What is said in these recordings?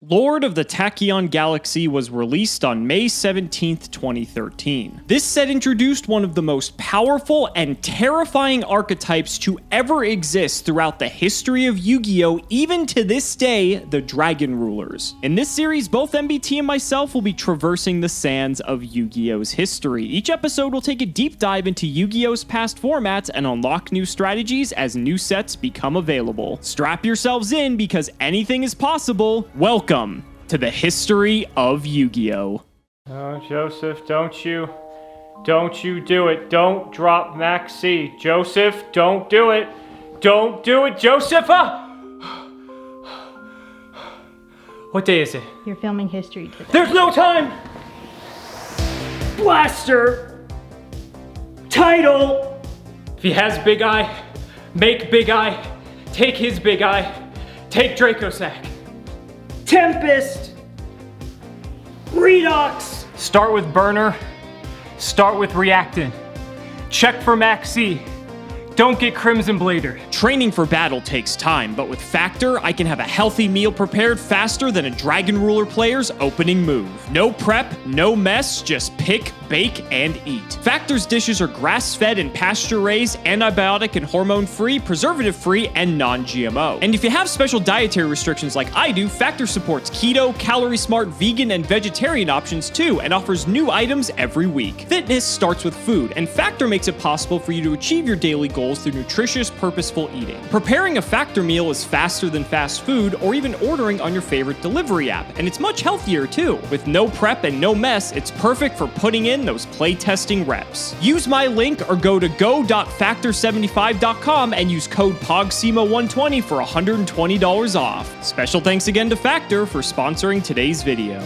Lord of the Tachyon Galaxy was released on May 17, 2013. This set introduced one of the most powerful and terrifying archetypes to ever exist throughout the history of Yu-Gi-Oh! Even to this day, the Dragon Rulers. In this series, both MBT and myself will be traversing the sands of Yu-Gi-Oh!'s history. Each episode will take a deep dive into Yu-Gi-Oh!'s past formats and unlock new strategies as new sets become available. Strap yourselves in because anything is possible. Welcome to the history of Yu-Gi-Oh! Oh, Joseph, don't you do it. Don't drop Max C. Joseph, don't do it. Don't do it, Joseph! Ah! What day is it? You're filming history today. There's no time! Blaster! Title! If he has Big Eye, make Big Eye. Take his Big Eye. Take Dracosac. Tempest! Redox! Start with Burner. Start with Reactant. Check for Max C. Don't get Crimson Blader. Training for battle takes time, but with Factor, I can have a healthy meal prepared faster than a Dragon Ruler player's opening move. No prep, no mess, just pick, bake, and eat. Factor's dishes are grass-fed and pasture-raised, antibiotic and hormone-free, preservative-free, and non-GMO. And if you have special dietary restrictions like I do, Factor supports keto, calorie-smart, vegan, and vegetarian options too, and offers new items every week. Fitness starts with food, and Factor makes it possible for you to achieve your daily goals through nutritious, purposeful eating. Preparing a Factor meal is faster than fast food or even ordering on your favorite delivery app, and it's much healthier too. With no prep and no mess, it's perfect for putting in those playtesting reps. Use my link or go to go.factor75.com and use code POGSEMA120 for $120 off. Special thanks again to Factor for sponsoring today's video.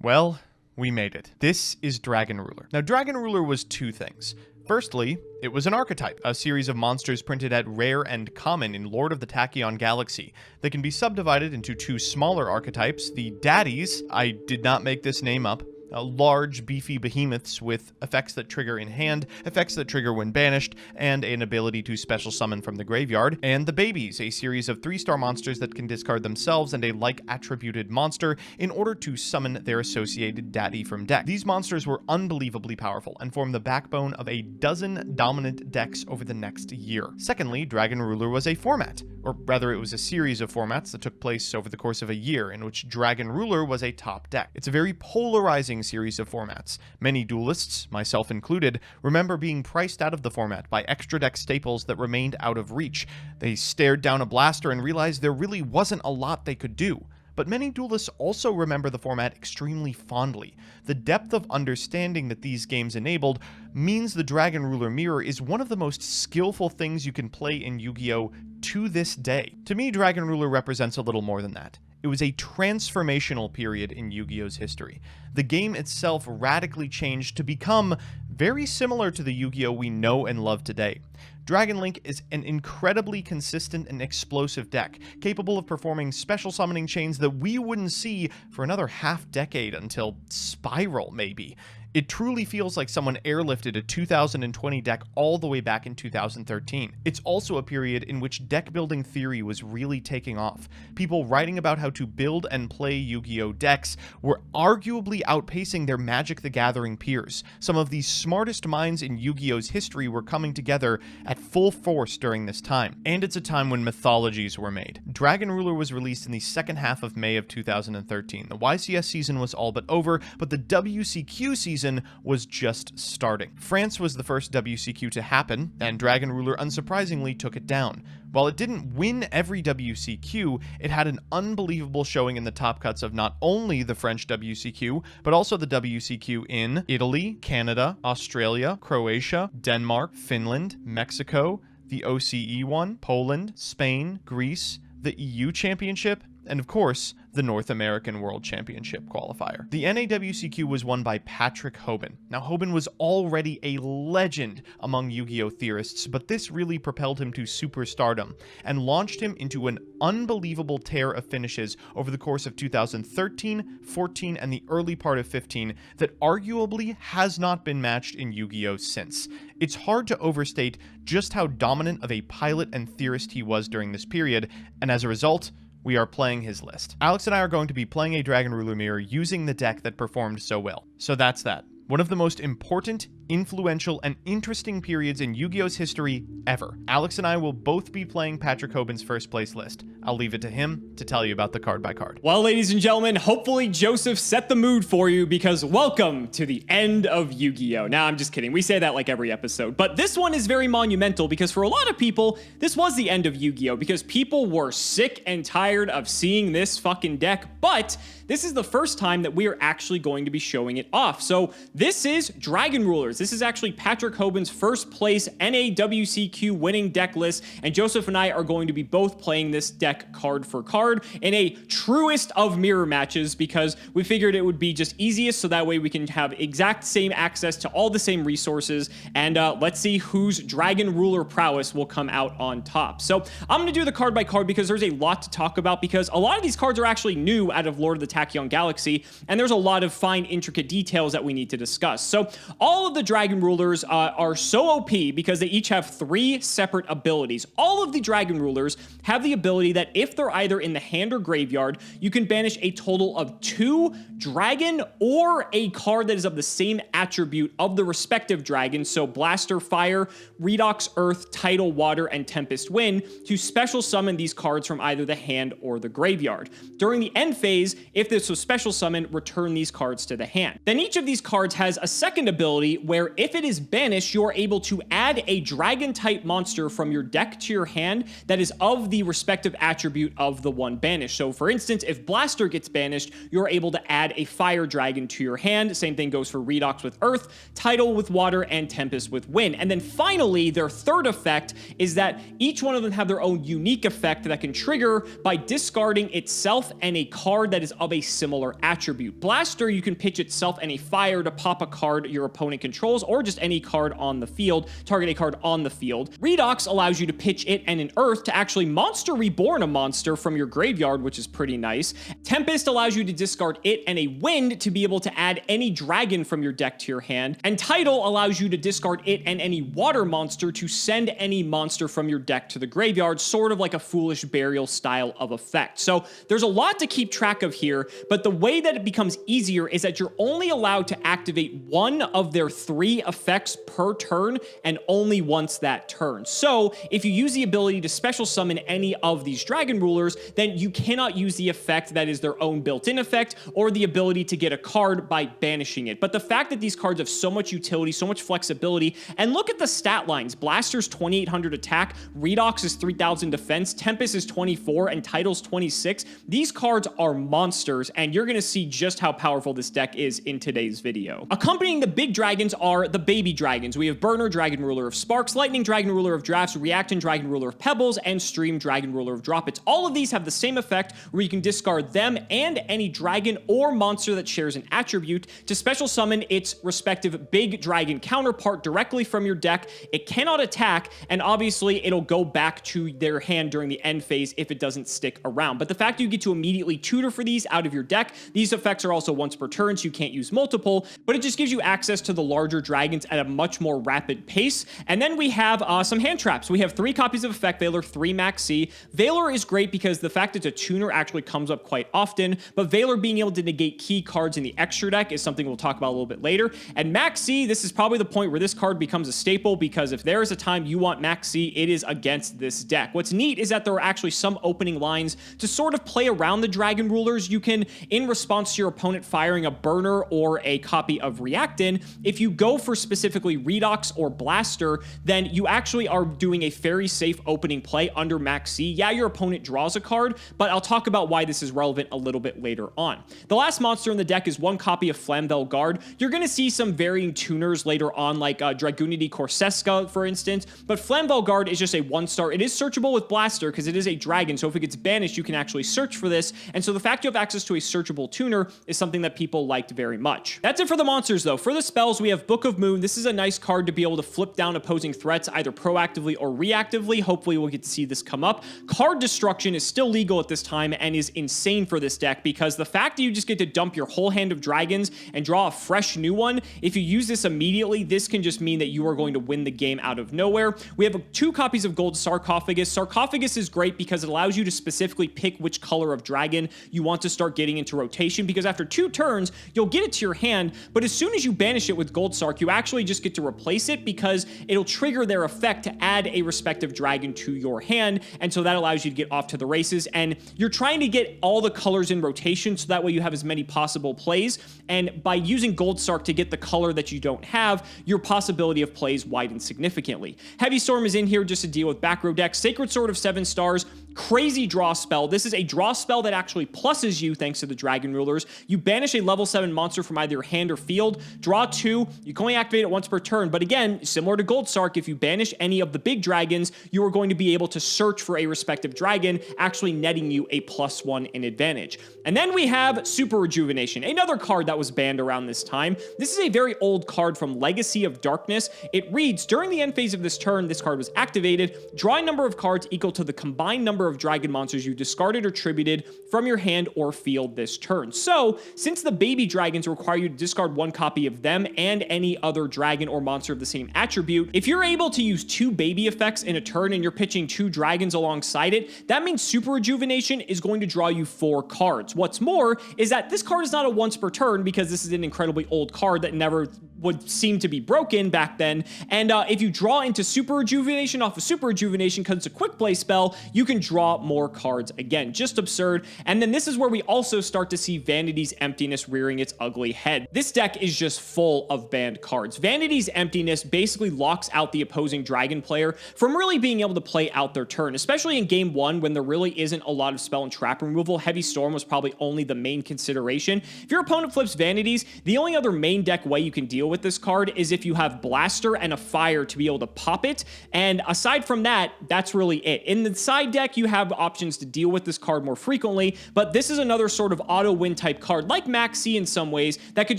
Well, we made it. This is Dragon Ruler. Now, Dragon Ruler was two things. Firstly, it was an archetype, a series of monsters printed at rare and common in Lord of the Tachyon Galaxy. They can be subdivided into two smaller archetypes, the Daddies, I did not make this name up, large, beefy behemoths with effects that trigger in hand, effects that trigger when banished, and an ability to special summon from the graveyard, and the Babies, a series of 3-star monsters that can discard themselves and a like-attributed monster in order to summon their associated daddy from deck. These monsters were unbelievably powerful and formed the backbone of a dozen dominant decks over the next year. Secondly, Dragon Ruler was a format, or rather it was a series of formats that took place over the course of a year in which Dragon Ruler was a top deck. It's a very polarizing series of formats. Many duelists, myself included, remember being priced out of the format by extra deck staples that remained out of reach. They stared down a blaster and realized there really wasn't a lot they could do. But many duelists also remember the format extremely fondly. The depth of understanding that these games enabled means the Dragon Ruler Mirror is one of the most skillful things you can play in Yu-Gi-Oh! To this day. To me, Dragon Ruler represents a little more than that. It was a transformational period in Yu-Gi-Oh!'s history. The game itself radically changed to become very similar to the Yu-Gi-Oh! We know and love today. Dragon Link is an incredibly consistent and explosive deck, capable of performing special summoning chains that we wouldn't see for another half-decade until Spiral, maybe. It truly feels like someone airlifted a 2020 deck all the way back in 2013. It's also a period in which deck building theory was really taking off. People writing about how to build and play Yu-Gi-Oh! Decks were arguably outpacing their Magic the Gathering peers. Some of the smartest minds in Yu-Gi-Oh!'s history were coming together at full force during this time. And it's a time when mythologies were made. Dragon Ruler was released in the second half of May of 2013. The YCS season was all but over, but the WCQ season was just starting. France was the first WCQ to happen, and Dragon Ruler unsurprisingly took it down. While it didn't win every WCQ, it had an unbelievable showing in the top cuts of not only the French WCQ, but also the WCQ in Italy, Canada, Australia, Croatia, Denmark, Finland, Mexico, the OCE one, Poland, Spain, Greece, the EU Championship, and of course, the North American World Championship qualifier. The NAWCQ was won by Patrick Hoban. Now, Hoban was already a legend among Yu-Gi-Oh! Theorists, but this really propelled him to superstardom and launched him into an unbelievable tear of finishes over the course of 2013, 14, and the early part of 15 that arguably has not been matched in Yu-Gi-Oh! Since. It's hard to overstate just how dominant of a pilot and theorist he was during this period, and as a result, we are playing his list. Alex and I are going to be playing a Dragon Ruler mirror using the deck that performed so well. So that's that. One of the most important, influential, and interesting periods in Yu-Gi-Oh's history ever. Alex and I will both be playing Patrick Hoban's first place list. I'll leave it to him to tell you about the card by card. Well, ladies and gentlemen, hopefully Joseph set the mood for you, because welcome to the end of Yu-Gi-Oh! Now, I'm just kidding. We say that like every episode. But this one is very monumental because for a lot of people, this was the end of Yu-Gi-Oh! Because people were sick and tired of seeing this fucking deck. But this is the first time that we are actually going to be showing it off. So this is Dragon Rulers. This is actually Patrick Hoban's first place NAWCQ winning deck list, and Joseph and I are going to be both playing this deck card for card in a truest of mirror matches, because we figured it would be just easiest, so that way we can have exact same access to all the same resources, and let's see whose Dragon Ruler prowess will come out on top. So I'm going to do the card by card because there's a lot to talk about, because a lot of these cards are actually new out of Lord of the Tachyon Galaxy, and there's a lot of fine, intricate details that we need to discuss. So all of the Dragon Rulers are so OP because they each have 3 separate abilities. All of the Dragon Rulers have the ability that if they're either in the hand or graveyard, you can banish a total of 2 dragon or a card that is of the same attribute of the respective dragon. So Blaster Fire, Redox Earth, Tidal Water, and Tempest Wind to special summon these cards from either the hand or the graveyard. During the end phase, if this was special summon, return these cards to the hand. Then each of these cards has a second ability where if it is banished, you're able to add a dragon type monster from your deck to your hand that is of the respective attribute of the one banished. So for instance, if Blaster gets banished, you're able to add a fire dragon to your hand. Same thing goes for Redox with Earth, Tidal with Water, and Tempest with Wind. And then finally, their third effect is that each one of them have their own unique effect that can trigger by discarding itself and a card that is of a similar attribute. Blaster, you can pitch itself and a fire to pop a card your opponent controls, or just any card on the field, target a card on the field. Redox allows you to pitch it and an Earth to actually Monster Reborn a monster from your graveyard, which is pretty nice. Tempest allows you to discard it and a Wind to be able to add any dragon from your deck to your hand. And Tidal allows you to discard it and any water monster to send any monster from your deck to the graveyard, sort of like a Foolish Burial style of effect. So there's a lot to keep track of here, but the way that it becomes easier is that you're only allowed to activate one of their 3 effects per turn, and only once that turn. So if you use the ability to special summon any of these Dragon Rulers, then you cannot use the effect that is their own built-in effect, or the ability to get a card by banishing it. But the fact that these cards have so much utility, so much flexibility, and look at the stat lines. Blaster's 2800 attack, Redox is 3000 defense, Tempest is 24, and Tidal's 26. These cards are monsters, and you're gonna see just how powerful this deck is in today's video. Accompanying the big dragons are the baby dragons. We have Burner, Dragon Ruler of Sparks, Lightning, Dragon Ruler of Drafts, Reactant, Dragon Ruler of Pebbles, and Stream, Dragon Ruler of Droppets. All of these have the same effect where you can discard them and any dragon or monster that shares an attribute to special summon its respective big dragon counterpart directly from your deck. It cannot attack, and obviously it'll go back to their hand during the end phase if it doesn't stick around. But the fact you get to immediately tutor for these out of your deck, these effects are also once per turn, so you can't use multiple, but it just gives you access to the larger dragons at a much more rapid pace. And then we have some hand traps. We have 3 copies of Effect Veiler, 3 Max C. Veiler is great because the fact it's a tuner actually comes up quite often, but Veiler being able to negate key cards in the extra deck is something we'll talk about a little bit later. And Max C, this is probably the point where this card becomes a staple, because if there is a time you want Max C, it is against this deck. What's neat is that there are actually some opening lines to sort of play around the Dragon Rulers. You can, in response to your opponent firing a Burner or a copy of Reactin, if you go for specifically Redox or Blaster, then you actually are doing a very safe opening play under Max C. Yeah, your opponent draws a card, but I'll talk about why this is relevant a little bit later on. The last monster in the deck is one copy of Flamvel Guard. You're going to see some varying tuners later on, like Dragunity Corseska, for instance, but Flamvel Guard is just a 1-star. It is searchable with Blaster because it is a dragon, so if it gets banished, you can actually search for this, and so the fact you have access to a searchable tuner is something that people liked very much. That's it for the monsters, though. For the spells, we have Book of Moon. This is a nice card to be able to flip down opposing threats either proactively or reactively. Hopefully, we'll get to see this come up. Card Destruction is still legal at this time and is insane for this deck because the fact that you just get to dump your whole hand of dragons and draw a fresh new one, if you use this immediately, this can just mean that you are going to win the game out of nowhere. We have 2 copies of Gold Sarcophagus. Sarcophagus is great because it allows you to specifically pick which color of dragon you want to start getting into rotation, because after 2 turns, you'll get it to your hand, but as soon as you banish it with Gold Sarc, you actually just get to replace it because it'll trigger their effect to add a respective dragon to your hand, and so that allows you to get off to the races, and you're trying to get all the colors in rotation so that way you have as many possible plays, and by using Gold Sarc to get the color that you don't have, your possibility of plays widens significantly. Heavy Storm is in here just to deal with back row decks. Sacred Sword of 7 stars, crazy draw spell. This is a draw spell that actually pluses you thanks to the Dragon Rulers. You banish a level 7 monster from either your hand or field, draw 2, you can only activate it once per turn, but again, similar to Gold Sarc, if you banish any of the big dragons, you are going to be able to search for a respective dragon, actually netting you a +1 in advantage. And then we have Super Rejuvenation, another card that was banned around this time. This is a very old card from Legacy of Darkness. It reads, during the end phase of this turn, this card was activated, draw a number of cards equal to the combined number of dragon monsters you discarded or tributed from your hand or field this turn. So, since the baby dragons require you to discard 1 copy of them and any other dragon or monster of the same attribute, if you're able to use 2 baby effects in a turn and you're pitching 2 dragons alongside it, that means Super Rejuvenation is going to draw you 4 cards. What's more is that this card is not a once per turn because this is an incredibly old card that never would seem to be broken back then, and if you draw into Super Rejuvenation off of Super Rejuvenation because it's a quick play spell, you can draw more cards again. Just absurd. And then this is where we also start to see Vanity's Emptiness rearing its ugly head. This deck is just full of banned cards. Vanity's Emptiness basically locks out the opposing dragon player from really being able to play out their turn, especially in game 1 when there really isn't a lot of spell and trap removal. Heavy Storm was probably only the main consideration. If your opponent flips Vanities, the only other main deck way you can deal with this card is if you have Blaster and a Fire to be able to pop it, and aside from that, that's really it. In the side deck, you have options to deal with this card more frequently, but this is another sort of auto-win type card, like Max C in some ways, that could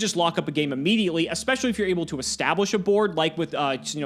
just lock up a game immediately, especially if you're able to establish a board, like with,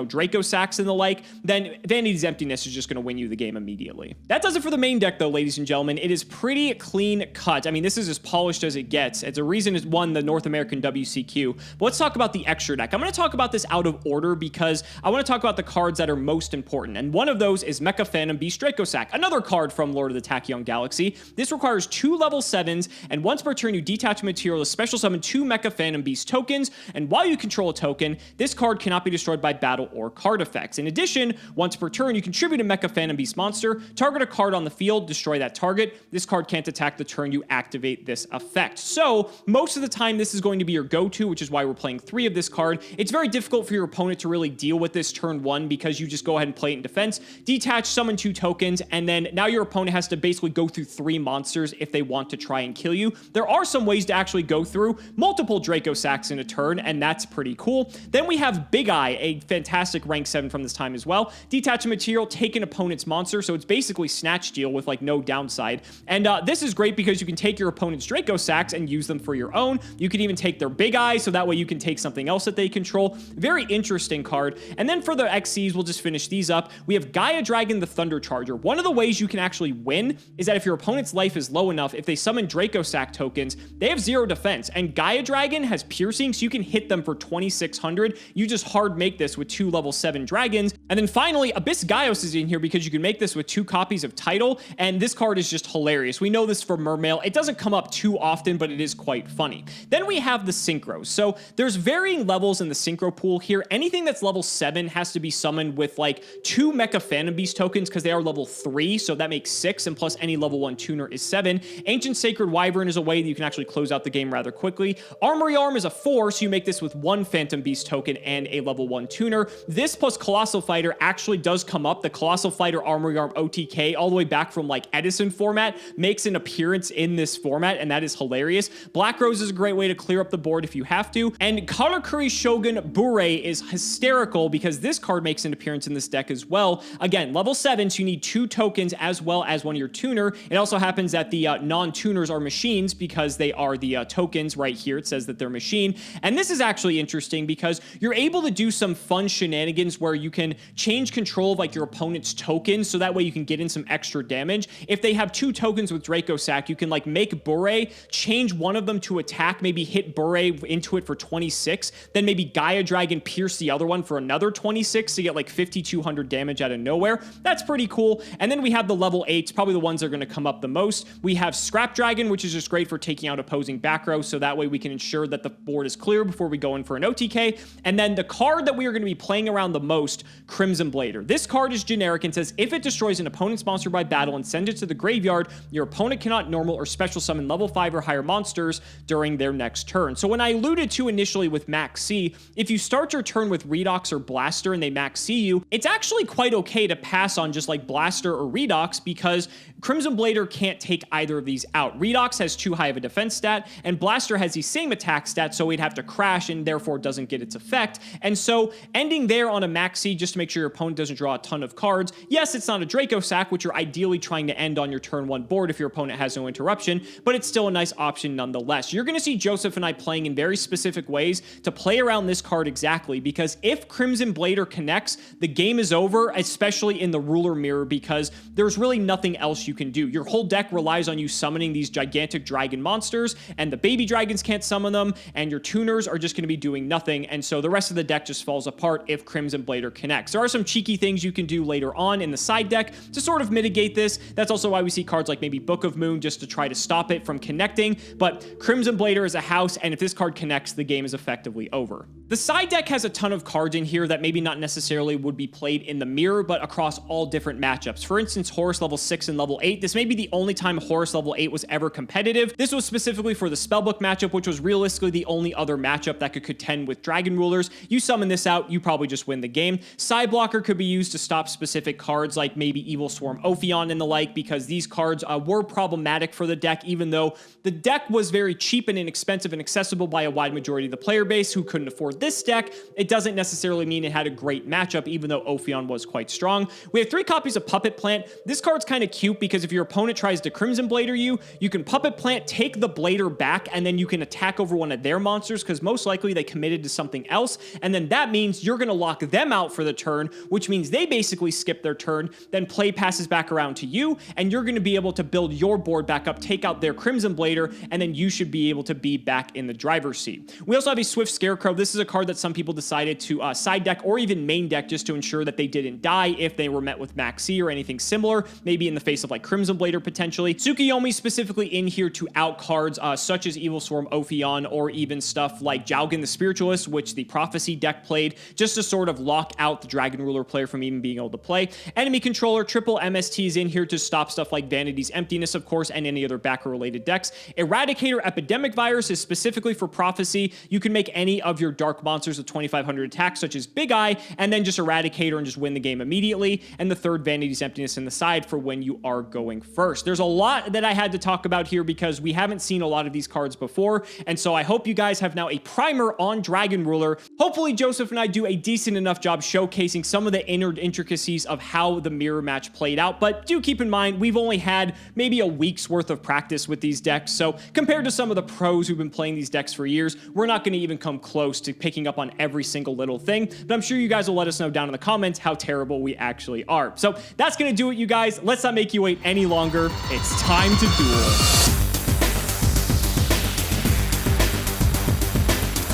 Draco Sacks and the like, then Vanity's Emptiness is just going to win you the game immediately. That does it for the main deck, though, ladies and gentlemen. It is pretty clean cut. I mean, this is as polished as it gets. It's a reason it won the North American WCQ. But let's talk about the extra deck. I'm going to talk about this out of order because I want to talk about the cards that are most important, and one of those is Mecha Phantom Beast Draco Sack, another card from Lord of the Tachyon Galaxy. This requires 2 level 7s, and once per turn you detach a material to special summon 2 Mecha Phantom Beast tokens, and while you control a token, this card cannot be destroyed by battle or card effects. In addition, once per turn you contribute a Mecha Phantom Beast monster, target a card on the field, destroy that target. This card can't attack the turn you activate this effect. So, most of the time this is going to be your go-to, which is why we're playing 3 of this card. It's very difficult for your opponent to really deal with this turn 1 because you just go ahead and play it in defense, detach, summon 2 tokens, and then now your opponent has to basically go through 3 monsters if they want to try and kill you. There are some ways to actually go through multiple Draco Sacks in a turn, and that's pretty cool. Then we have Big Eye, a fantastic rank 7 from this time as well. Detach a material, take an opponent's monster, so it's basically Snatch Steal with like no downside. And this is great because you can take your opponent's Draco Sacks and use them for your own. You can even take their Big Eye, so that way you can take something else that they control. Very interesting card. And then for the XCs, we'll just finish these up. We have Gaia Dragon the Thunder Charger. One of the ways you can actually win is that if your opponent's life is low enough, if they summon Draco Sack tokens, they have 0 defense, and Gaia Dragon has piercing, so you can hit them for 2600. You just hard make this with 2 level 7 dragons. And then finally, Abyss Gaios is in here because you can make this with 2 copies of Tidal, and this card is just hilarious. We know this for Mermail. It doesn't come up too often, but it is quite funny. Then we have the Synchros. So there's varying levels in the synchro pool here. Anything that's level 7 has to be summoned with like 2 Mecha Phantom Beast tokens because they are level 3, so that makes 6, and plus any level 1 tuner is 7. Ancient Sacred Wyvern is a way that you can actually close out the game rather quickly. Armory Arm is a 4, so you make this with 1 Phantom Beast token and a level 1 tuner. This plus Colossal Fighter actually does come up. The Colossal Fighter Armory Arm OTK, all the way back from like Edison format, makes an appearance in this format, and that is hilarious. Black Rose is a great way to clear up the board if you have to. And Karakuri Shogun Bure is hysterical because this card makes an appearance in this deck as well. Again, level 7, so you need 2 tokens as well as 1 of your tuner. It also happens that the non-tuners are machines because they are the tokens right here. It says that they're machine. And this is actually interesting because you're able to do some fun shenanigans where you can change control of like your opponent's tokens, so that way you can get in some extra damage. If they have 2 tokens with Draco Sack, you can like make Bure, change one of them to attack, maybe hit Bure into it for 26, then maybe Gaia Dragon pierce the other one for another 26 to get like 5,200 damage out of nowhere. That's pretty cool. And then we have the level 8s, probably the ones that are going to come up the most. We have Scrap Dragon, which is just great for taking out opposing back row, so that way we can ensure that the board is clear before we go in for an OTK. And then the card that we are going to be playing around the most, Crimson Blader. This card is generic and says if it destroys an opponent's monster by battle and sends it to the graveyard, your opponent cannot normal or special summon level 5 or higher monsters during their next turn. So when I alluded to initially with Max C, if you start your turn with Redox or Blaster and they Max C you, it's actually quite okay to pass on just like Blaster or Redox because Crimson Blader can't take either of these out. Redox has too high of a defense stat, and Blaster has the same attack stat, so he'd have to crash and therefore doesn't get its effect. And so ending there on a Maxi just to make sure your opponent doesn't draw a ton of cards. Yes, it's not a Draco Sack, which you're ideally trying to end on your turn 1 board if your opponent has no interruption, but it's still a nice option nonetheless. You're going to see Joseph and I playing in very specific ways to play around this card exactly, because if Crimson Blader connects, the game is over, especially in the Ruler Mirror, because there's really nothing else you can do. Your whole deck relies on you summoning these gigantic dragon monsters, and the baby dragons can't summon them, and your tuners are just going to be doing nothing, and so the rest of the deck just falls apart if Crimson Blader connects. There are some cheeky things you can do later on in the side deck to sort of mitigate this. That's also why we see cards like maybe Book of Moon just to try to stop it from connecting, but Crimson Blader is a house, and if this card connects, the game is effectively over. The side deck has a ton of cards in here that maybe not necessarily would be played in the mirror, but across all different matchups. For instance, Horus level 6 and level 8. This may be the only time Horus level 8 was ever competitive. This was specifically for the Spellbook matchup, which was realistically the only other matchup that could contend with Dragon Rulers. You summon this out, you probably just win the game. Side Blocker could be used to stop specific cards like maybe Evil Swarm Ophion and the like, because these cards were problematic for the deck, even though the deck was very cheap and inexpensive and accessible by a wide majority of the player base who couldn't afford this deck. It doesn't necessarily mean it had a great matchup, even though Ophion was quite strong. We have 3 copies of Puppet Plant. This card's kind of cute because if your opponent tries to Crimson Blader you, you can Puppet Plant, take the Blader back, and then you can attack over one of their monsters because most likely they committed to something else, and then that means you're going to lock them out for the turn, which means they basically skip their turn, then play passes back around to you, and you're going to be able to build your board back up, take out their Crimson Blader, and then you should be able to be back in the driver's seat. We also have a Swift Scarecrow. This is a card that some people decided to side deck or even main deck just to ensure that they didn't die if they were met with Maxi or anything similar, maybe in the face of like Crimson Blader potentially. Tsukiyomi specifically in here to out cards such as Evil Swarm Ophion, or even stuff like Jaugen the Spiritualist, which the Prophecy deck played, just to sort of lock out the Dragon Ruler player from even being able to play. Enemy Controller, triple MSTs in here to stop stuff like Vanity's Emptiness, of course, and any other backer-related decks. Eradicator Epidemic Virus is specifically for Prophecy. You can make any of your dark monsters with 2,500 attacks, such as Big Eye, and then just Eradicator and just win the game immediately. And the third, Vanity's Emptiness in the side for when you are going first. There's a lot that I had to talk about here because we haven't seen a lot of these cards before, and so I hope you guys have now a primer on Dragon Ruler. Hopefully Joseph and I do a decent enough job showcasing some of the intricacies of how the mirror match played out, but do keep in mind we've only had maybe a week's worth of practice with these decks, so compared to some of the pros who've been playing these decks for years, we're not going to even come close to picking up on every single little thing, but I'm sure you guys will let us know down in the comments how terrible we actually are. So that's going to do it, you guys. Let's not make you wait any longer. It's time to duel.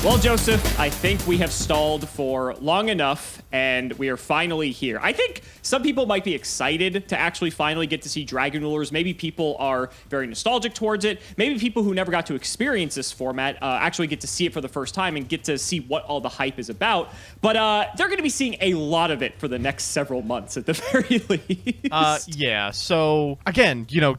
Well, Joseph, I think we have stalled for long enough, and we are finally here. I think some people might be excited to actually finally get to see Dragon Rulers. Maybe people are very nostalgic towards it. Maybe people who never got to experience this format actually get to see it for the first time and get to see what all the hype is about. But they're going to be seeing a lot of it for the next several months at the very least. Yeah, so, again, you know,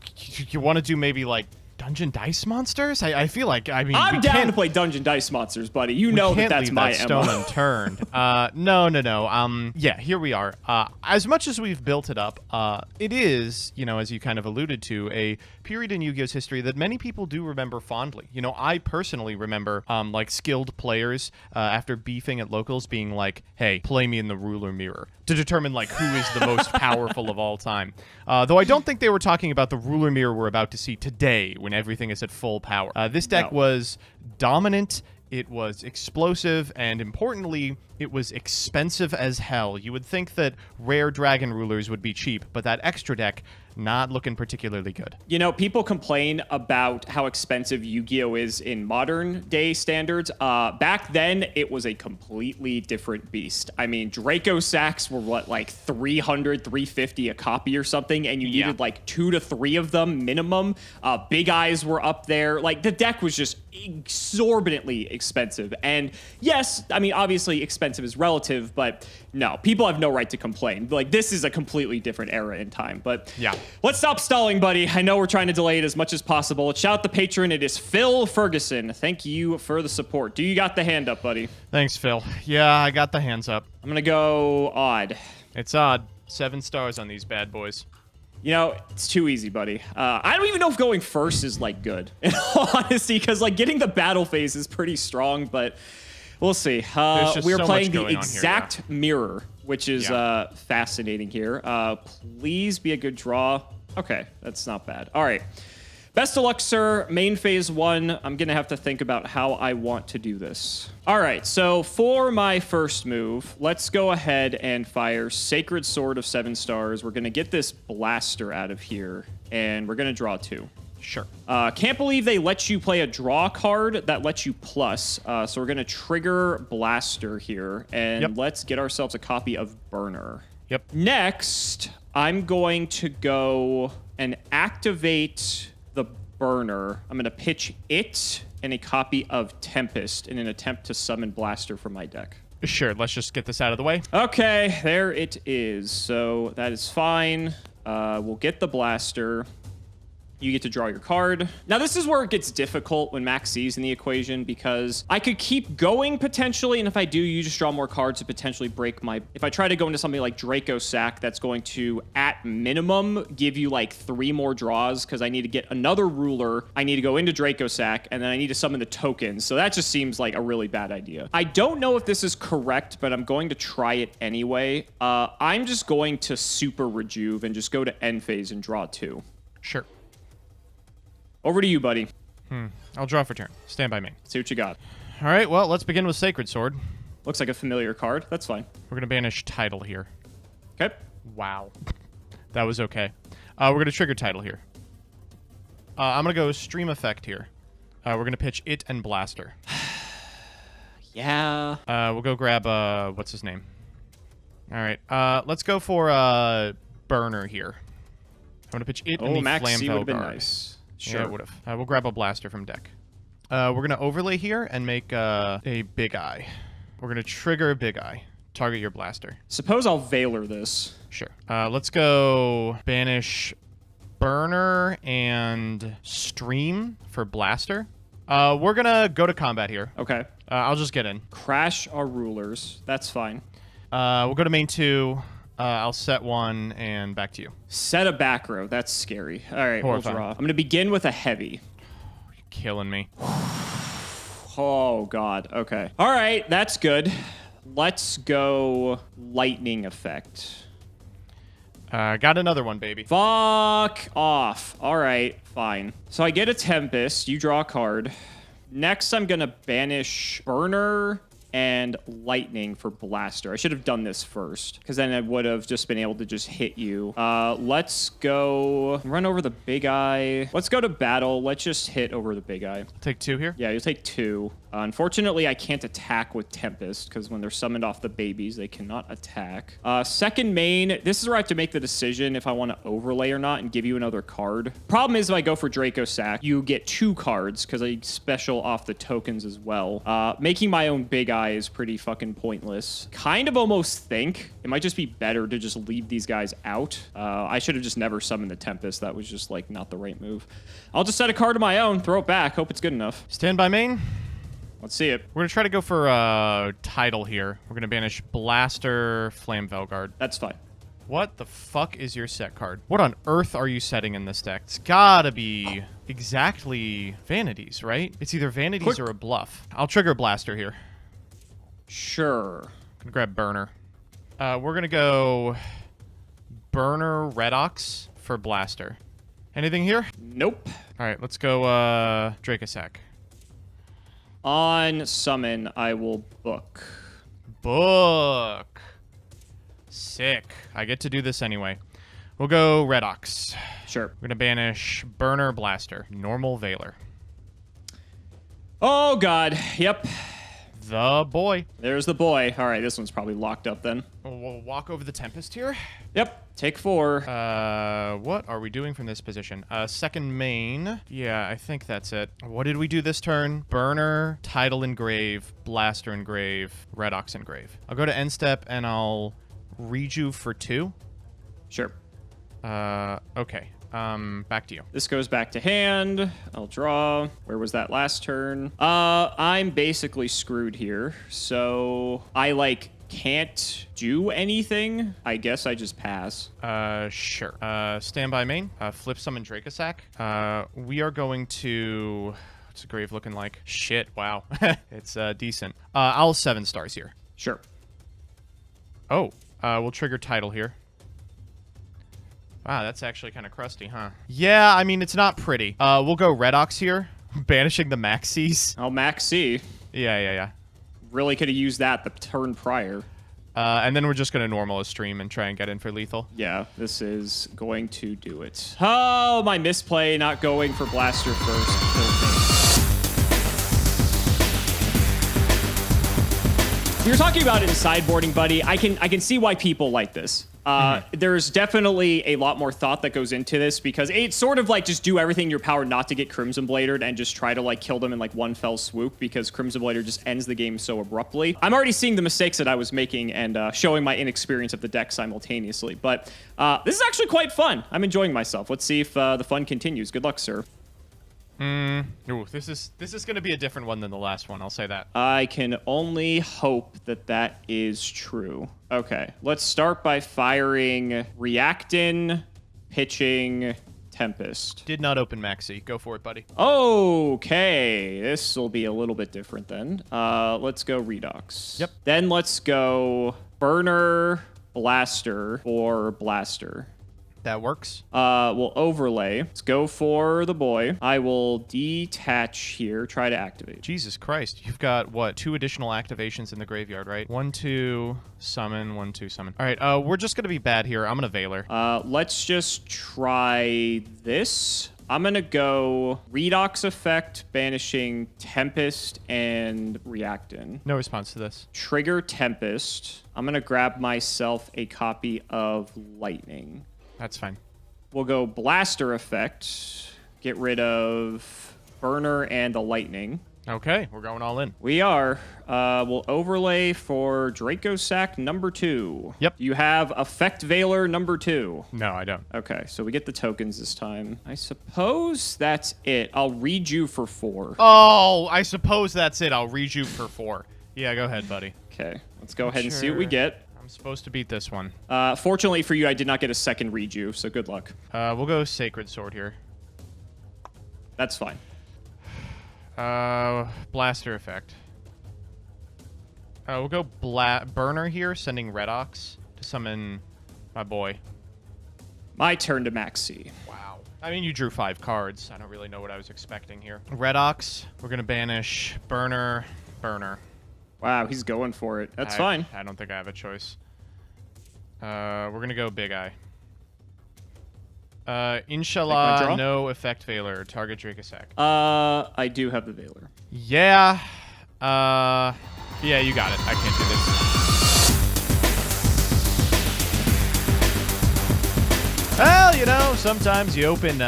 you want to do maybe, like, Dungeon Dice Monsters? I feel like, I mean, I'm down to play Dungeon Dice Monsters, buddy. You know that's my that stone unturned. No. Yeah, here we are. As much as we've built it up, it is, you know, as you kind of alluded to, a period in Yu-Gi-Oh's history that many people do remember fondly. You know, I personally remember, like, skilled players after beefing at locals being like, hey, play me in the ruler mirror to determine, like, who is the most powerful of all time. Though I don't think they were talking about the ruler mirror we're about to see today when everything is at full power. This deck was dominant, it was explosive, and importantly, it was expensive as hell. You would think that rare Dragon Rulers would be cheap, but that extra deck, not looking particularly good. You know, people complain about how expensive Yu-Gi-Oh! Is in modern day standards. Back then, it was a completely different beast. I mean, Draco sacks were what, like 300, 350 a copy or something, and you needed like 2 to 3 of them minimum. Big Eyes were up there. Like, the deck was just exorbitantly expensive. And yes, I mean, obviously expensive is relative, but no, people have no right to complain. Like, this is a completely different era in time. But yeah, let's stop stalling, buddy. I know we're trying to delay it as much as possible. Shout out the patron. It is Phil Ferguson. Thank you for the support. Do you got the hand up, buddy? Thanks, Phil. Yeah, I got the hands up. I'm gonna go odd. It's odd. 7 stars on these bad boys. You know, it's too easy, buddy. I don't even know if going first is, like, good, in all honesty, because, like, getting the battle phase is pretty strong, but we'll see. We're playing the exact mirror, which is fascinating here. Please be a good draw. Okay, that's not bad. All right. Best of luck, sir. Main phase 1. I'm going to have to think about how I want to do this. All right, so for my first move, let's go ahead and fire Sacred Sword of 7 stars. We're going to get this blaster out of here, and we're going to draw 2. Sure. Can't believe they let you play a draw card that lets you plus. So we're going to trigger Blaster here, and let's get ourselves a copy of Burner. Yep. Next, I'm going to go and activate the Burner. I'm going to pitch it and a copy of Tempest in an attempt to summon Blaster from my deck. Sure, let's just get this out of the way. Okay, there it is. So that is fine. We'll get the Blaster. You get to draw your card. Now, this is where it gets difficult when Max C's in the equation, because I could keep going potentially, and if I do, you just draw more cards to potentially break my... If I try to go into something like Draco Sack, that's going to, at minimum, give you like 3 more draws, because I need to get another ruler, I need to go into Draco Sack, and then I need to summon the tokens. So that just seems like a really bad idea. I don't know if this is correct, but I'm going to try it anyway. I'm just going to super rejuve and just go to end phase and draw 2. Sure. Over to you, buddy. I'll draw for turn. Stand by me. See what you got. All right, well, let's begin with Sacred Sword. Looks like a familiar card. That's fine. We're going to banish Title here. Okay. Wow. That was okay. We're going to trigger Title here. I'm going to go Stream Effect here. We're going to pitch it and Blaster. Yeah. We'll go grab, what's his name? All right. Let's go for Burner here. I'm going to pitch it and the Max Flam C would have been Guard. nice. Sure. Yeah, it would have. We'll grab a Blaster from deck. We're going to overlay here and make a Big Eye. We're going to trigger a Big Eye. Target your Blaster. Suppose I'll Veiler this. Sure. Let's go banish Burner and Stream for Blaster. We're going to go to combat here. Okay. I'll just get in. Crash our rulers. That's fine. We'll go to main 2. I'll set 1 and back to you. Set a back row. That's scary. All right, Horrifying. we'll draw. I'm going to begin with a heavy. You're killing me. Oh, God. Okay. All right, that's good. Let's go lightning effect. Got another one, baby. Fuck off. All right, fine. So I get a Tempest. You draw a card. Next, I'm going to banish Burner and Lightning for Blaster. I should have done this first, because then I would have just been able to just hit you. Let's go run over the Big Eye. Let's go to battle. Let's just hit over the Big Eye. Take 2 here. Yeah, you'll take 2. Unfortunately, I can't attack with Tempest because when they're summoned off the babies, they cannot attack. Second main, this is where I have to make the decision if I want to overlay or not and give you another card. Problem is, if I go for Draco Sack, you get 2 cards because I special off the tokens as well. Making my own Big Eye is pretty fucking pointless. Kind of almost think it might just be better to just leave these guys out. I should have just never summoned the Tempest. That was just like not the right move. I'll just set a card of my own, throw it back, hope it's good enough. Stand by main. Let's see it. We're going to try to go for title here. We're going to banish Blaster, Flame Velguard. That's fine. What the fuck is your set card? What on earth are you setting in this deck? It's gotta be exactly Vanities, right? It's either Vanities or a bluff. I'll trigger Blaster here. Sure. Gonna grab Burner. We're gonna go Burner Redox for Blaster. Anything here? Nope. All right, let's go Dracosack. On summon, I will book. Book. Sick. I get to do this anyway. We'll go Redox. Sure. We're gonna banish Burner Blaster. Normal Veiler. Oh, God. Yep. The boy. There's the boy. All right, this one's probably locked up then. We'll walk over the Tempest here. Yep. Take 4. What are we doing from this position? Second main. Yeah, I think that's it. What did we do this turn? Burner, Tidal Engrave, Blaster Engrave, Redox Engrave. I'll go to end step and I'll reju for 2. Sure. Okay. Back to you. This goes back to hand. I'll draw. Where was that last turn? I'm basically screwed here. So I can't do anything. I guess I just pass. Sure. Stand by main. Flip summon Dracosack. We are going to... What's the grave looking like? Shit, wow. It's decent. I'll 7 stars here. Sure. Oh, we'll trigger Tidal here. Wow, that's actually kind of crusty, huh? Yeah, I mean, it's not pretty. We'll go Redox here, banishing the Maxis. Oh, Maxi. Yeah. Really could have used that the turn prior. And then we're just going to normal a stream and try and get in for lethal. Yeah, this is going to do it. Oh, my misplay, not going for Blaster first. We were talking about it in sideboarding, buddy. I can see why people like this. There's definitely a lot more thought that goes into this because it's sort of like just do everything in your power not to get Crimson Bladered and just try to kill them in one fell swoop because Crimson Blader just ends the game so abruptly. I'm already seeing the mistakes that I was making and showing my inexperience of the deck simultaneously. But this is actually quite fun. I'm enjoying myself. Let's see if the fun continues. Good luck, sir. Ooh, this is going to be a different one than the last one. I'll say that. I can only hope that that is true. Okay, let's start by firing Reactin, pitching Tempest. Did not open Maxi. Go for it, buddy. Okay, this will be a little bit different then. Let's go Redox. Yep. Then let's go Burner, Blaster, or Blaster. That works. We'll overlay. Let's go for the boy. I will detach here, try to activate. Jesus Christ. You've got, what, 2 additional activations in the graveyard, right? 1, 2, summon, 1, 2, summon. All right, we're just going to be bad here. I'm going to Veiler. Let's just try this. I'm going to go Redox effect, banishing Tempest and Reactin. No response to this. Trigger Tempest. I'm going to grab myself a copy of Lightning. That's fine. We'll go Blaster effect, get rid of Burner and the Lightning. Okay, we're going all in. We are. We'll overlay for Dracosack number 2. Yep. You have Effect Veiler number 2. No, I don't. Okay, so we get the tokens this time. I suppose that's it. I'll read you for 4. Oh, I suppose that's it. I'll read you for 4. Yeah, go ahead, buddy. Okay, let's go ahead and see what we get. I'm supposed to beat this one. Fortunately for you, I did not get a second read you, so good luck. We'll go Sacred Sword here. That's fine. Blaster effect. We'll go Burner here, sending Redox to summon my boy. My turn to Maxi. Wow. I mean, you drew 5 cards. I don't really know what I was expecting here. Redox. We're going to banish Burner. Wow, he's going for it. That's fine. I don't think I have a choice. We're going to go Big Eye. Inshallah, no effect Veiler. Target Dracosack. I do have the Veiler. Yeah. Yeah, you got it. I can't do this. Well, you know, sometimes you open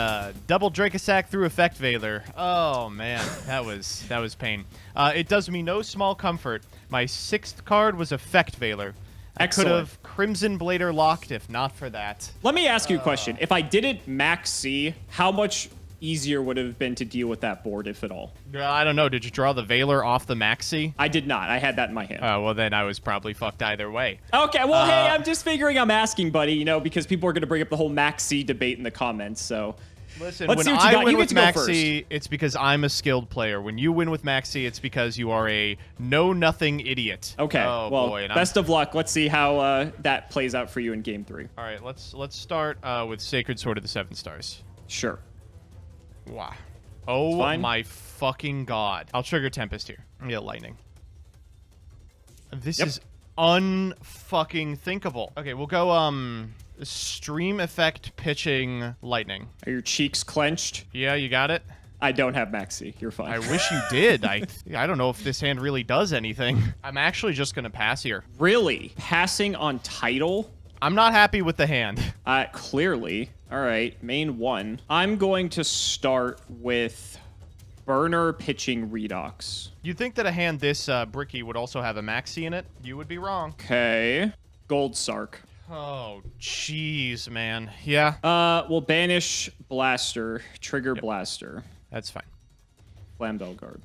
double Dracosac through Effect Veiler. Oh, man, that was pain. It does me no small comfort. My 6th card was Effect Veiler. I could have Crimson Blader locked if not for that. Let me ask you a question. If I didn't max C, how much easier would it have been to deal with that board, if at all? I don't know. Did you draw the Veiler off the Maxi? I did not. I had that in my hand. Oh, well, then I was probably fucked either way. Okay, well, hey, I'm just figuring I'm asking, buddy, you know, because people are going to bring up the whole max C debate in the comments, so... Listen, let's see when what you got. I win You with get to go Maxi, it's because I'm a skilled player. When you win with Maxi, it's because you are a know-nothing idiot. Okay, oh, well, boy, best of luck. Let's see how that plays out for you in Game 3. All right, let's start with Sacred Sword of the 7 Stars. Sure. Wow. Oh my fucking god. I'll trigger Tempest here. Yeah, Lightning. This is unfucking thinkable. Okay, we'll go, Stream Effect Pitching Lightning. Are your cheeks clenched? Yeah, you got it? I don't have Maxi. You're fine. I wish you did. I don't know if this hand really does anything. I'm actually just going to pass here. Really? Passing on title? I'm not happy with the hand. Clearly. All right, main 1. I'm going to start with Burner Pitching Redox. You'd think that a hand this bricky would also have a Maxi in it. You would be wrong. Okay. Gold Sark. Oh, jeez, man. Yeah. We'll banish Blaster, trigger Blaster. That's fine. Flambeau Guard.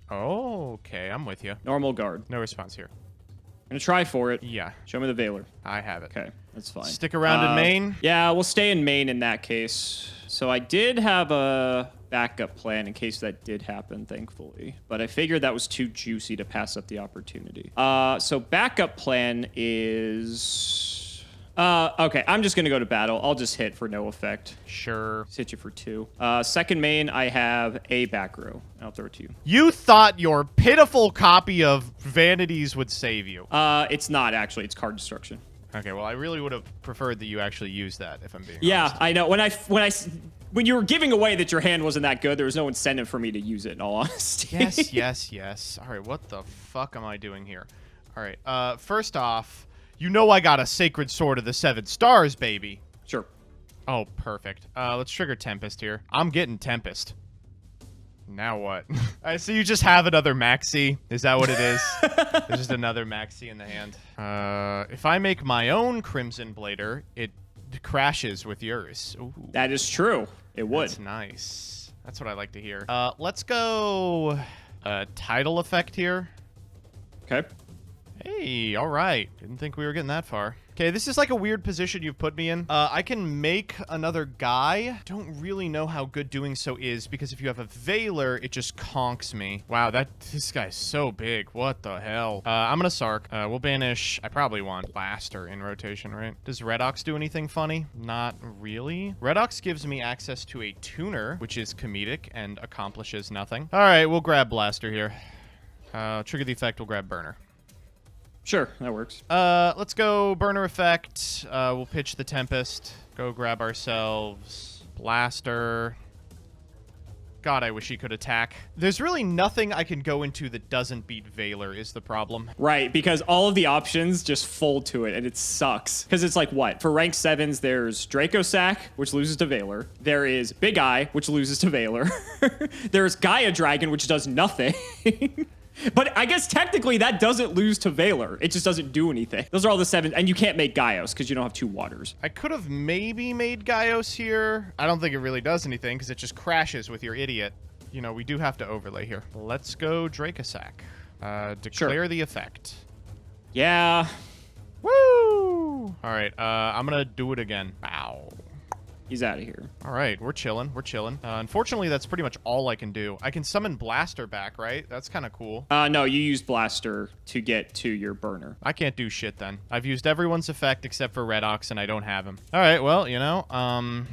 Oh, okay, I'm with you. Normal Guard. No response here. I'm gonna try for it. Yeah. Show me the Veiler. I have it. Okay, that's fine. Stick around in main? Yeah, we'll stay in main in that case. So I did have a backup plan in case that did happen, thankfully. But I figured that was too juicy to pass up the opportunity. So backup plan is... okay, I'm just gonna go to battle. I'll just hit for no effect. Sure. Just hit you for 2. Second main, I have a back row. I'll throw it to you. You thought your pitiful copy of Vanities would save you. It's not, actually. It's card destruction. Okay, well, I really would have preferred that you actually use that, if I'm being honest. I know. When you were giving away that your hand wasn't that good, there was no incentive for me to use it, in all honesty. Yes. All right, what the fuck am I doing here? All right, first off, you know I got a Sacred Sword of the 7 Stars, baby. Sure. Oh, perfect. Let's trigger Tempest here. I'm getting Tempest. Now what? So you just have another Maxi? Is that what it is? There's just another Maxi in the hand. If I make my own Crimson Blader, it crashes with yours. Ooh. That is true. It would. That's nice. That's what I like to hear. Let's go Tidal Effect here. Okay. Hey, all right. Didn't think we were getting that far. Okay, this is like a weird position you've put me in. I can make another guy. Don't really know how good doing so is, because if you have a Veiler, it just conks me. Wow, this guy's so big. What the hell? I'm gonna Sark. We'll banish... I probably want Blaster in rotation, right? Does Redox do anything funny? Not really. Redox gives me access to a tuner, which is comedic and accomplishes nothing. All right, we'll grab Blaster here. Trigger the effect, we'll grab Burner. Sure, that works. Let's go Burner Effect. We'll pitch the Tempest. Go grab ourselves Blaster. God, I wish he could attack. There's really nothing I can go into that doesn't beat Veiler is the problem. Right, because all of the options just fold to it, and it sucks. Because it's like, what? For rank 7s, there's Dracosac, which loses to Veiler. There is Big Eye, which loses to Veiler. There's Gaia Dragon, which does nothing. But I guess technically that doesn't lose to Veiler. It just doesn't do anything. Those are all the 7, and you can't make Gaios because you don't have 2 waters. I could have maybe made Gaios here. I don't think it really does anything because it just crashes with your idiot. You know, we do have to overlay here. Let's go Dracosac. Declare the effect. Yeah. Woo! All right, I'm gonna do it again. Ow. He's out of here. All right, we're chilling. We're chilling. Unfortunately, that's pretty much all I can do. I can summon Blaster back, right? That's kind of cool. No, you use Blaster to get to your burner. I can't do shit then. I've used everyone's effect except for Redox, and I don't have him. All right, well, you know,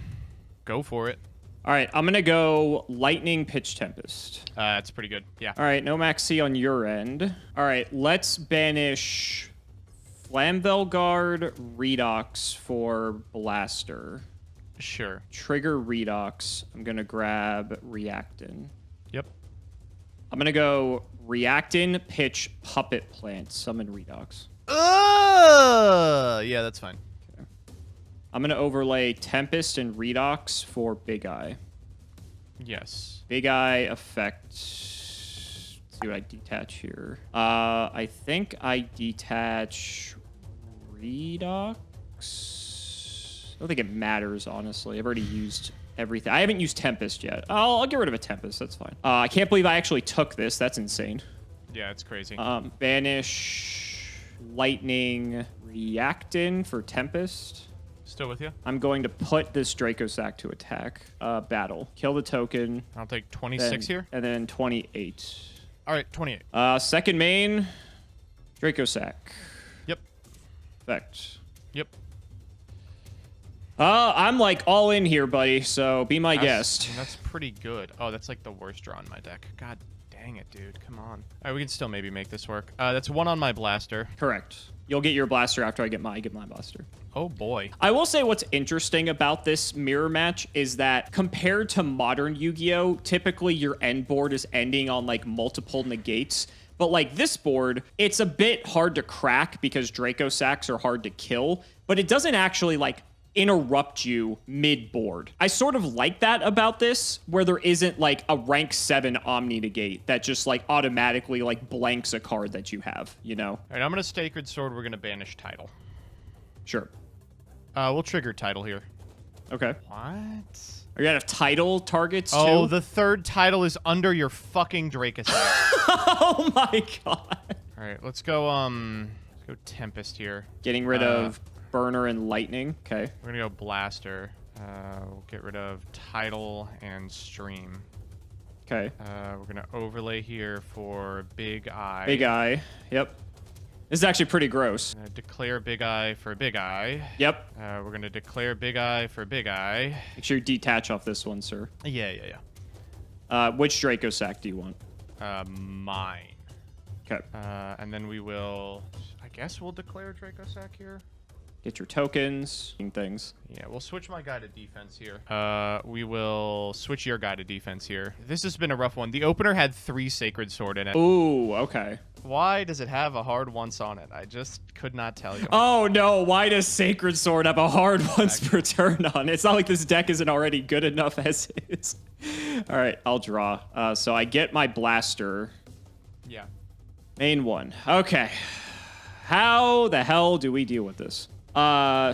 go for it. All right, I'm going to go Lightning Pitch Tempest. That's pretty good, yeah. All right, no Max C on your end. All right, let's banish Flambeau Guard Redox for Blaster. Sure. Trigger Redox. I'm going to grab Reactin. Yep. I'm going to go Reactin, pitch, puppet plant, summon Redox. Yeah, that's fine. Okay. I'm going to overlay Tempest and Redox for Big Eye. Yes. Big Eye effect. Let's see what I detach here. I think I detach Redox. I don't think it matters, honestly. I've already used everything. I haven't used Tempest yet. I'll get rid of a Tempest. That's fine. I can't believe I actually took this. That's insane. Yeah, it's crazy. Banish, Lightning, Reactin for Tempest. Still with you? I'm going to put this Draco Sack to attack. Battle. Kill the token. I'll take 26 here. And then 28. All right, 28. Second main, Draco Sack. Yep. Effect. Yep. I'm like all in here, buddy, so be my guest. That's pretty good. Oh, that's like the worst draw in my deck. God dang it, dude. Come on. All right, we can still maybe make this work. That's 1 on my blaster. Correct. You'll get your blaster after I get my blaster. Oh, boy. I will say what's interesting about this mirror match is that compared to modern Yu-Gi-Oh!, typically your end board is ending on like multiple negates. But like this board, it's a bit hard to crack because Draco Sacks are hard to kill, but it doesn't actually like interrupt you mid-board. I sort of like that about this, where there isn't like a rank 7 Omni negate that just like automatically like blanks a card that you have, you know? All right, I'm going to Sacred Sword. We're going to banish Title. Sure. We'll trigger Title here. Okay. What? Are you gonna have title targets too? Oh, the third title is under your fucking Draco Sack. Oh my god. All right, let's go Tempest here. Getting rid of Burner and Lightning. Okay. We're gonna go Blaster. We'll get rid of Title and Stream. Okay. We're gonna overlay here for Big Eye. Big Eye. Yep. This is actually pretty gross. Declare Big Eye for Big Eye. Yep. We're gonna declare Big Eye for Big Eye. Make sure you detach off this one, sir. Yeah. Which Draco Sack do you want? Mine. Okay. And then we will, I guess we'll declare Draco Sack here. Get your tokens, things. Yeah, we'll switch my guy to defense here. We will switch your guy to defense here. This has been a rough one. The opener had 3 Sacred Sword in it. Ooh, okay. Why does it have a hard once on it? I just could not tell you. Oh no, why does Sacred Sword have a hard once per turn on? It's not like this deck isn't already good enough as is. All right, I'll draw. So I get my blaster. Yeah. Main one. Okay. How the hell do we deal with this?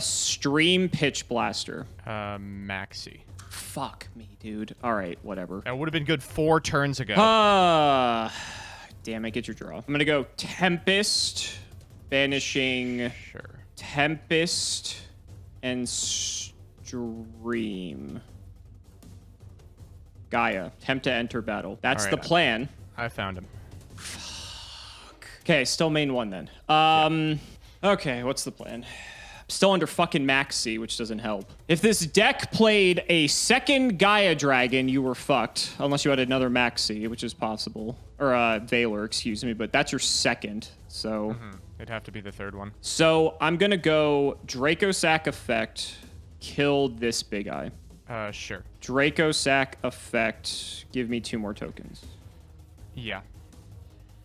Stream pitch blaster. Maxi. Fuck me, dude. All right, whatever. That would have been good 4 turns ago. Damn it, get your draw. I'm gonna go Tempest, banishing Sure. Tempest and Stream. Gaia, attempt to enter battle. That's All the right, plan. I found him. Okay, still main one then. Okay, what's the plan? Still under fucking Maxi, which doesn't help. If this deck played a second Gaia Dragon, you were fucked. Unless you had another Maxi, which is possible. Or Valor, excuse me, but that's your second, so... It'd have to be the third one. So I'm gonna go Draco Sack effect, kill this Big Eye. Sure. Draco Sack effect, give me 2 more tokens. Yeah.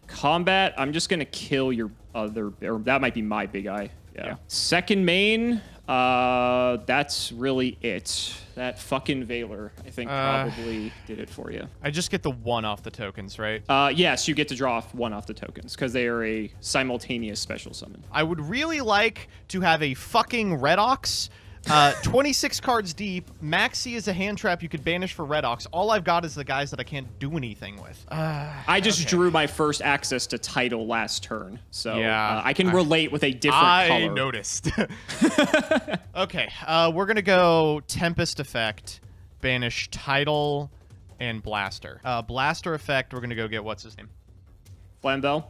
Combat, I'm just gonna kill your other, or that might be my Big Eye. Yeah. Second main, that's really it. That fucking Valor, I think, probably did it for you. I just get the 1 off the tokens, right? Yes, you get to draw off 1 off the tokens, because they are a simultaneous special summon. I would really like to have a fucking Redox. 26 cards deep. Maxi is a hand trap you could banish for Redox. All I've got is the guys that I can't do anything with. I just drew my first access to title last turn, so yeah, I can relate with a different color. I noticed. Okay, we're going to go Tempest effect, banish title, and Blaster. Blaster effect, we're going to go get, what's his name? Flambeau?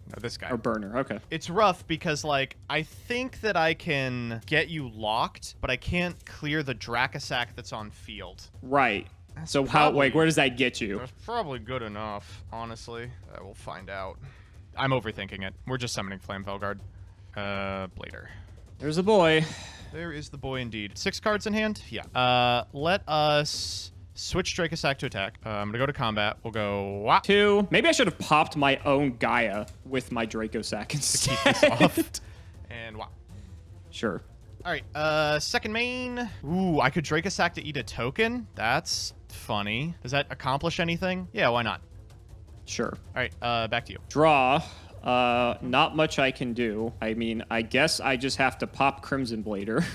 No, this guy. Or Burner, okay. It's rough because, like, I think that I can get you locked, but I can't clear the Dracosack that's on field. Right. So probably, where does that get you? That's probably good enough, honestly. We'll find out. I'm overthinking it. We're just summoning Flame Felguard. Blader. There's a boy. There is the boy indeed. 6 cards in hand? Yeah. Let us Switch Draco Sack to attack. I'm gonna go to combat. We'll go wah. 2. Maybe I should have popped my own Gaia with my Draco Sack instead. Keep this off. And wah. Sure. All right, second main. Ooh, I could Draco Sack to eat a token. That's funny. Does that accomplish anything? Yeah, why not? Sure. All right, back to you. Draw. Not much I can do. I mean, I guess I just have to pop Crimson Blader.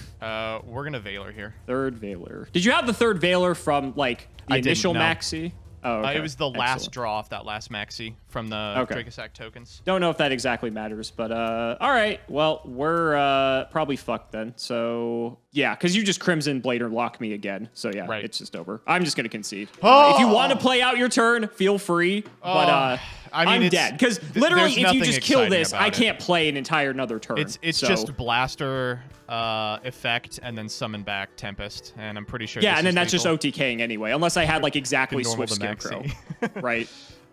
We're gonna Veiler here. Third Veiler. Did you have the third Veiler from, like, the initial no. maxi? Oh, okay. It was the last Excellent. draw off that last maxi from the Draco Sack tokens. Don't know if that exactly matters, but all right. Well, we're probably fucked then. So yeah, because you just Crimson Blader lock me again. So yeah, Right. it's just over. I'm just gonna concede. Oh! If you want to play out your turn, feel free. But I mean, I'm dead because literally, there's if you nothing just kill exciting this, about I it. can't play an entire another turn. It's So- just blaster effect and then summon back Tempest, and I'm pretty sure. yeah, this and then is that's just lethal. OTKing anyway, unless I had like exactly normal Swift to Scarecrow, maxi. right?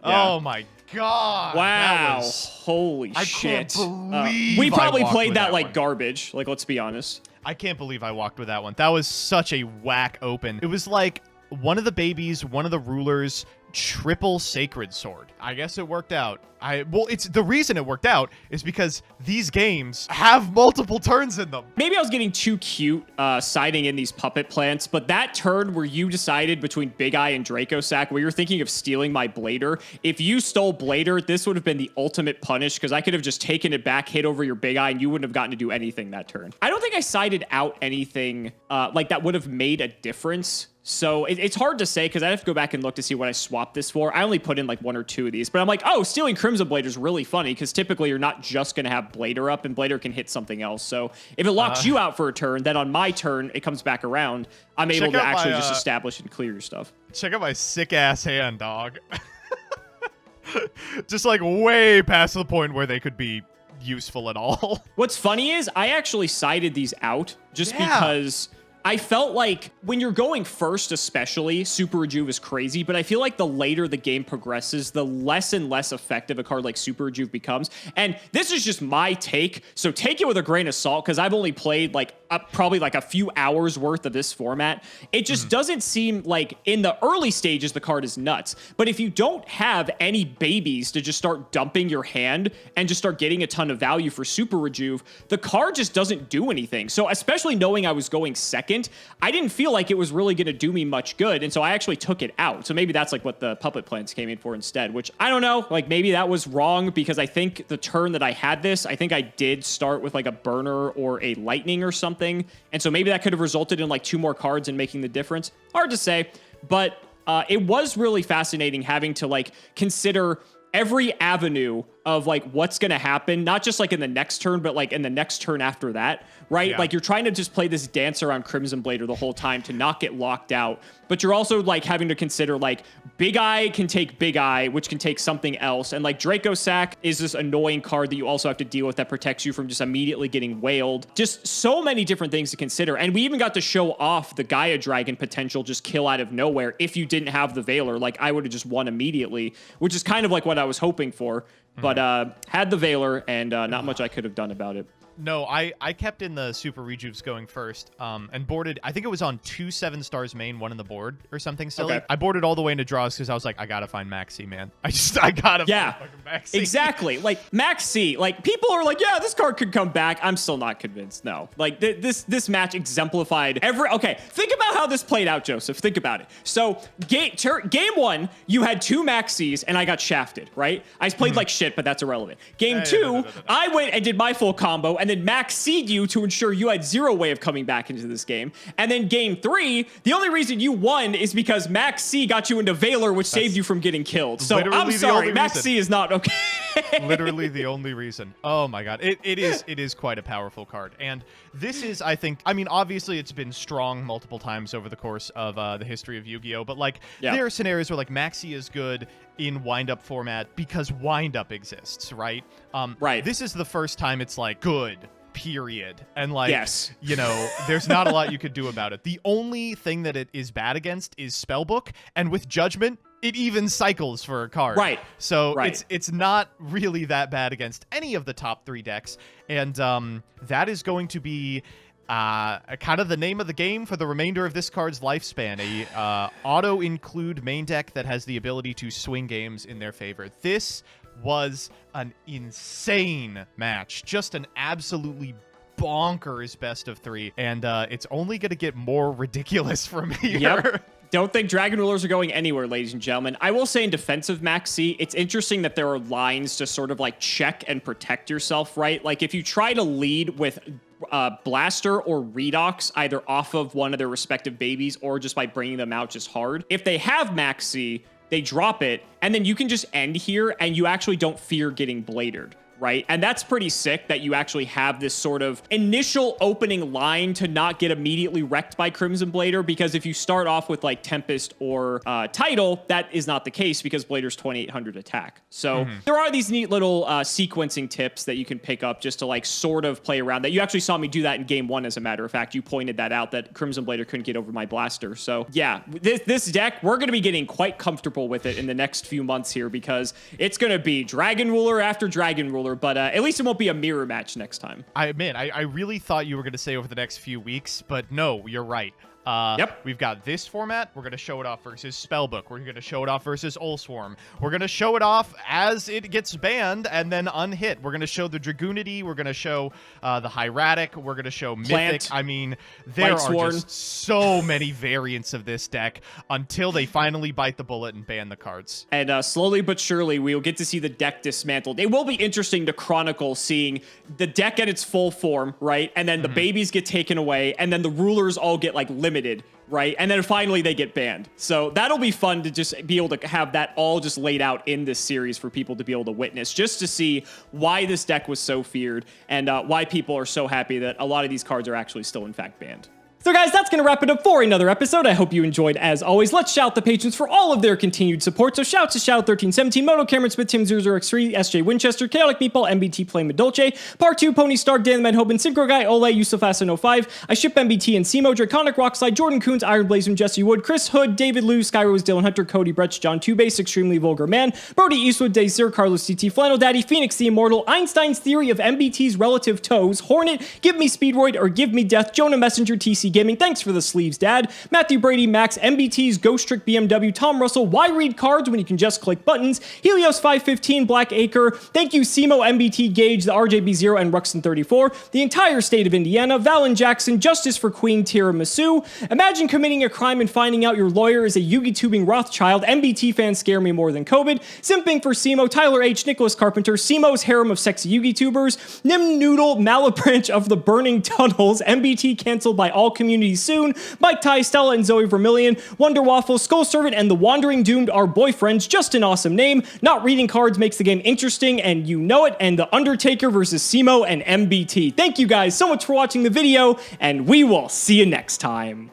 Yeah. Oh my god! Wow! That was, Holy I shit! can't believe we probably I walked played with that that like one. garbage. Like, let's be honest. I can't believe I walked with that one. That was such a whack open. It was like one of the babies, one of the rulers, triple Sacred Sword. I guess it worked out. It's the reason it worked out is because these games have multiple turns in them. Maybe I was getting too cute siding in these puppet plants, but that turn where you decided between Big Eye and Draco Sack, where you're thinking of stealing my Blader, if you stole Blader, this would have been the ultimate punish because I could have just taken it back, hit over your Big Eye, and you wouldn't have gotten to do anything that turn. I don't think I sided out anything like that would have made a difference. So it's hard to say because I have to go back and look to see what I swapped this for. I only put in like 1 or 2 of these, but I'm like, oh, stealing Crimson Blader is really funny because typically you're not just going to have Blader up and Blader can hit something else. So if it locks you out for a turn, then on my turn, it comes back around. I'm able to actually just establish and clear your stuff. Check out my sick ass hand, dog. Just like way past the point where they could be useful at all. What's funny is I actually sided these out just because I felt like when you're going first, especially, Super Rejuve is crazy, but I feel like the later the game progresses, the less and less effective a card like Super Rejuve becomes. And this is just my take, so take it with a grain of salt, because I've only played like probably like a few hours worth of this format. It just doesn't seem like in the early stages the card is nuts. But if you don't have any babies to just start dumping your hand and just start getting a ton of value for Super Rejuve, the card just doesn't do anything. So especially knowing I was going second, I didn't feel like it was really going to do me much good, and so I actually took it out. So maybe that's like what the puppet plants came in for instead, which I don't know. Like maybe that was wrong because I think the turn that I had this, I think I did start with like a burner or a lightning or something, and so maybe that could have resulted in like 2 more cards and making the difference. Hard to say, but it was really fascinating having to like consider every avenue of like what's going to happen, not just like in the next turn, but like in the next turn after that, right? Yeah. Like you're trying to just play this dance around Crimson Blader the whole time to not get locked out, but you're also like having to consider like Big Eye can take Big Eye, which can take something else. And like Draco Sack is this annoying card that you also have to deal with that protects you from just immediately getting whaled. Just so many different things to consider. And we even got to show off the Gaia Dragon potential just kill out of nowhere. If you didn't have the Veiler, like I would have just won immediately, which is kind of like what I was hoping for. But had the Veiler, and not much I could have done about it. No, I kept in the Super Rejuves going first, and boarded, I think it was on 2 7 stars main, 1 in the board, or something silly. Okay. I boarded all the way into draws because I was like, I gotta find Maxi, man. I gotta find fucking Maxi. Exactly. Like, Maxi, like, people are like, yeah, this card could come back. I'm still not convinced. No. Like, this match exemplified okay, think about how this played out, Joseph. Think about it. So, game 1, you had 2 Maxis, and I got shafted, right? I played like shit, but that's irrelevant. Game 2, I went and did my full combo, and then Maxi'd you to ensure you had 0 way of coming back into this game. And then game 3, the only reason you won is because Maxi got you into Veiler, which saved you from getting killed. So I'm sorry, Maxi is not okay. Literally the only reason. Oh my god. It is quite a powerful card. And this is, I think, I mean, obviously it's been strong multiple times over the course of the history of Yu-Gi-Oh! But like, there are scenarios where like Maxi is good in wind-up format because wind-up exists, right? Right. This is the first time it's like good, period. And like, Yes. you know, there's not a lot you could do about it. The only thing that it is bad against is Spellbook, and with Judgment, it even cycles for a card. Right. So Right. it's not really that bad against any of the top 3 decks. And that is going to be Kind of the name of the game for the remainder of this card's lifespan, a auto-include main deck that has the ability to swing games in their favor. This was an insane match, just an absolutely bonkers best of 3, and it's only going to get more ridiculous from here. Yep. Don't think Dragon Rulers are going anywhere, ladies and gentlemen. I will say in defense of Max C, it's interesting that there are lines to sort of like check and protect yourself, right? Like if you try to lead with Blaster or Redox, either off of one of their respective babies or just by bringing them out just hard, if they have Max C, they drop it, and then you can just end here and you actually don't fear getting bladered. Right? And that's pretty sick that you actually have this sort of initial opening line to not get immediately wrecked by Crimson Blader, because if you start off with like Tempest or Tidal, that is not the case because Blader's 2800 attack. So there are these neat little sequencing tips that you can pick up just to like sort of play around that. You actually saw me do that in game 1, as a matter of fact. You pointed that out, that Crimson Blader couldn't get over my Blaster. So yeah, this deck, we're going to be getting quite comfortable with it in the next few months here, because it's going to be Dragon Ruler after Dragon Ruler. But at least it won't be a mirror match next time. I really thought you were going to say over the next few weeks, but no, you're right. Yep. We've got this format. We're going to show it off versus Spellbook. We're going to show it off versus Ulswarm. We're going to show it off as it gets banned and then unhit. We're going to show the Dragoonity. We're going to show the Hieratic. We're going to show Mythic. Plant. I mean, there are just so many variants of this deck until they finally bite the bullet and ban the cards. And slowly but surely, we will get to see the deck dismantled. It will be interesting to chronicle seeing the deck at its full form, right? And then the babies get taken away, and then the rulers all get like limited, right? And then finally they get banned. So that'll be fun to just be able to have that all just laid out in this series for people to be able to witness, just to see why this deck was so feared and why people are so happy that a lot of these cards are actually still in fact banned. So guys, that's going to wrap it up for another episode. I hope you enjoyed. As always, let's shout the patrons for all of their continued support. So shouts to Shadow1317, Moto Cameron Smith, Tim 00x3, SJ Winchester, Chaotic Meatball, MBT Flame Dolce, Part 2, Pony Stark, Dan the Manhoban, Synchro Guy, Ole, Yusuf Asin 05, I Ship MBT and Cimo, Draconic Rockslide, Jordan Coons, Iron Blazing, Jesse Wood, Chris Hood, David Liu, Skyrose, Dylan Hunter, Cody Bretch, John Two-Base, Extremely Vulgar Man, Brody Eastwood, Daysir, Carlos CT, Flannel Daddy, Phoenix the Immortal, Einstein's Theory of MBT's Relative Toes, Hornet, Give Me Speedroid or Give Me Death, Jonah Messenger, TC Gaming, thanks for the sleeves, Dad, Matthew Brady, Max, MBT's Ghost Trick BMW, Tom Russell, Why Read Cards When You Can Just Click Buttons, Helios 515, Black Acre, thank you Cimo, MBT Gage, the RJB0 and Ruxton34, the entire state of Indiana, Valen Jackson, Justice for Queen Tiramisu, imagine committing a crime and finding out your lawyer is a Yugi-tubing Rothschild, MBT fans scare me more than COVID, Simping for Cimo, Tyler H, Nicholas Carpenter, Cimo's harem of sexy Yugi-tubers, Nim Noodle, Malabranch of the Burning Tunnels, MBT canceled by all communities soon, Mike Ty, Stella and Zoe Vermillion, Wonder Waffle, Skull Servant, and the Wandering Doomed are boyfriends. Just an awesome name. Not reading cards makes the game interesting, and you know it. And the Undertaker versus Cimo and MBT. Thank you guys so much for watching the video, and we will see you next time.